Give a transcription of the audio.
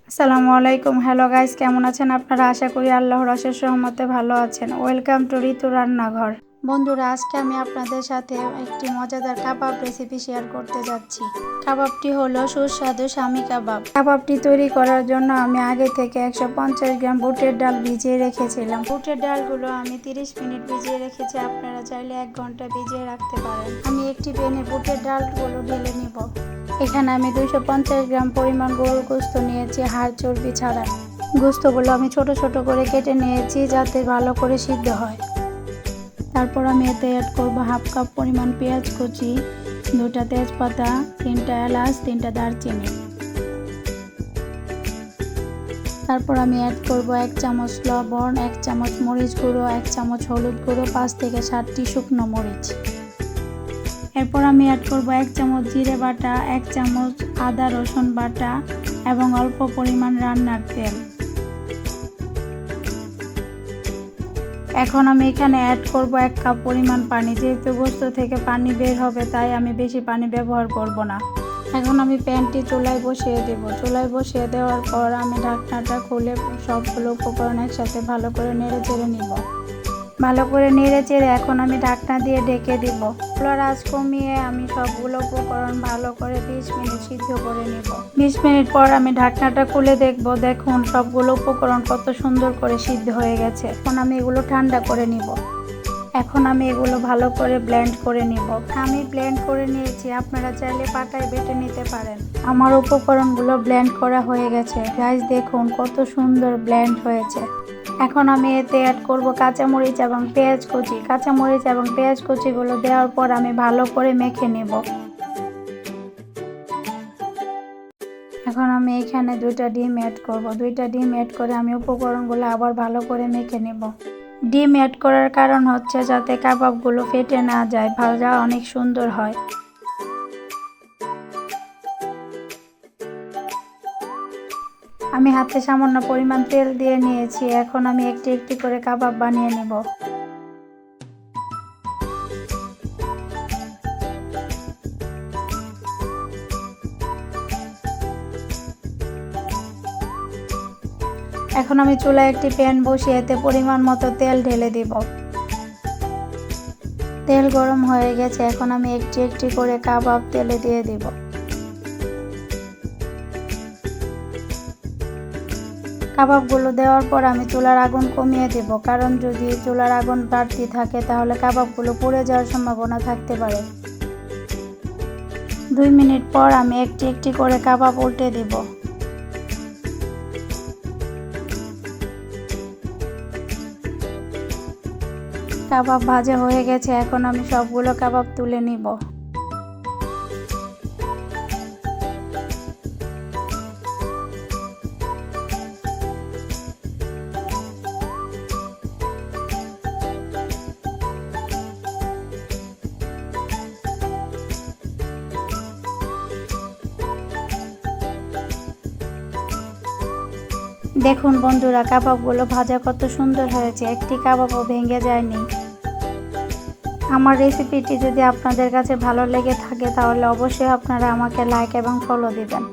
আসসালামু আলাইকুম। Hello guys, কেমন আছেন আপনারা? আশা করি আল্লাহর অশেষ রহমতে ভালো আছেন। ওয়েলকাম টু ঋতু রান্নাঘর। বন্ধুরা, আজকে আমি আপনাদের সাথে একটি মজাদার কাবাব রেসিপি শেয়ার করতে যাচ্ছি। কাবাবটি হলো সুস্বাদু শামি কাবাব। কাবাবটি তৈরি করার জন্য আমি আগে থেকে 150 গ্রাম বুটের ডাল ভিজিয়ে রেখেছিলাম। বুটের ডালগুলো আমি 30 মিনিট ভিজিয়ে রেখেছি। আপনারা চাইলে 1 ঘন্টা ভিজিয়ে রাখতে পারেন। আমি একটি প্যানে বুটের ডালগুলো ঢেলে নিব। এখানে আমি 250 গ্রাম পরিমাণ গরুর গোস্ত নিয়েছি, হাড় চর্বি ছাড়া। গোস্তগুলো আমি ছোট ছোট করে কেটে নিয়েছি যাতে ভালো করে সিদ্ধ হয়। তারপর আমি এতে অ্যাড করবো হাফ কাপ পরিমাণ পেঁয়াজ কুচি, 2টা তেজপাতা, 3টা এলাচ, 3টা দারচিনি। তারপর আমি অ্যাড করব 1 চামচ লবণ, 1 চামচ মরিচ গুঁড়ো, 1 চামচ হলুদ গুঁড়ো, 5 থেকে 7টি শুকনো মরিচ। এরপর আমি অ্যাড করব 1 চামচ জিরে বাটা, 1 চামচ আদা রসুন বাটা এবং অল্প পরিমাণ রান্নার তেল। এখন আমি এখানে অ্যাড করব 1 কাপ পরিমাণ পানি। যেহেতু গোস্ত থেকে পানি বের হবে তাই আমি বেশি পানি ব্যবহার করব না। এখন আমি প্যানটি চুলায় বসিয়ে দেব। চুলায় বসিয়ে দেওয়ার পর আমি ঢাকনাটা খুলে সবগুলো উপকরণ একসাথে ভালো করে নেড়ে চেড়ে নিব। ভালো করে নেড়ে চেড়ে এখন আমি ঢাকনা দিয়ে ঢেকে দিব। চুলার আঁচ কমিয়ে আমি সবগুলো উপকরণ ভালো করে 20 মিনিট সিদ্ধ করে নিব। 20 মিনিট পর আমি ঢাকনাটা খুলে দেখব। দেখুন সবগুলো উপকরণ কত সুন্দর করে সিদ্ধ হয়ে গেছে। এখন আমি এগুলো ঠান্ডা করে নিব। এখন আমি এগুলো ভালো করে ব্লেন্ড করে নিব। আমি ব্লেন্ড করে নিয়েছি, আপনারা চাইলে পাটায় বেটে নিতে পারেন। আমার উপকরণগুলো ব্লেন্ড করা হয়ে গেছে। গাইস দেখুন কত সুন্দর ব্লেন্ড হয়েছে। এখন আমি এতে অ্যাড করব কাঁচামরিচ এবং পেঁয়াজ কুচি। কাঁচামরিচ এবং পেঁয়াজ কুচিগুলো দেওয়ার পর আমি ভালো করে মেখে নেব। এখন আমি এখানে 2টা ডিম অ্যাড করব। 2টা ডিম অ্যাড করে আমি উপকরণগুলো আবার ভালো করে মেখে নেব। ডিম অ্যাড করার কারণ হচ্ছে যাতে কাবাবগুলো ফেটে না যায়, ভাজা অনেক সুন্দর হয়। আমি হাতে সামান্য পরিমাণ তেল দিয়ে নিয়েছি। এখন আমি একটি একটি করে কাবাব বানিয়ে নেব। এখন আমি চুলায় একটি প্যান বসিয়ে এতে পরিমাণ মতো তেল ঢেলে দিব। তেল গরম হয়ে গেছে। এখন আমি একটি একটি করে কাবাব তেলে দিয়ে দিব। কাবাবগুলো দেওয়ার পর আমি চুলার আগুন কমিয়ে দেব, কারণ যদি চুলার আগুন বাড়তি থাকে তাহলে কাবাবগুলো পুড়ে যাওয়ার সম্ভাবনা থাকতে পারে। 2 মিনিট পর আমি একটি একটি করে কাবাব উল্টে দিব। কাবাব ভাজা হয়ে গেছে। এখন আমি সবগুলো কাবাব তুলে নিব। দেখুন বন্ধুরা, কাবাবগুলো ভাজা কত সুন্দর হয়েছে, একটি কাবাবও ভেঙে যায়নি। আমার রেসিপিটি যদি আপনাদের কাছে ভালো লেগে থাকে তাহলে অবশ্যই আপনারা আমাকে লাইক এবং ফলো দিবেন।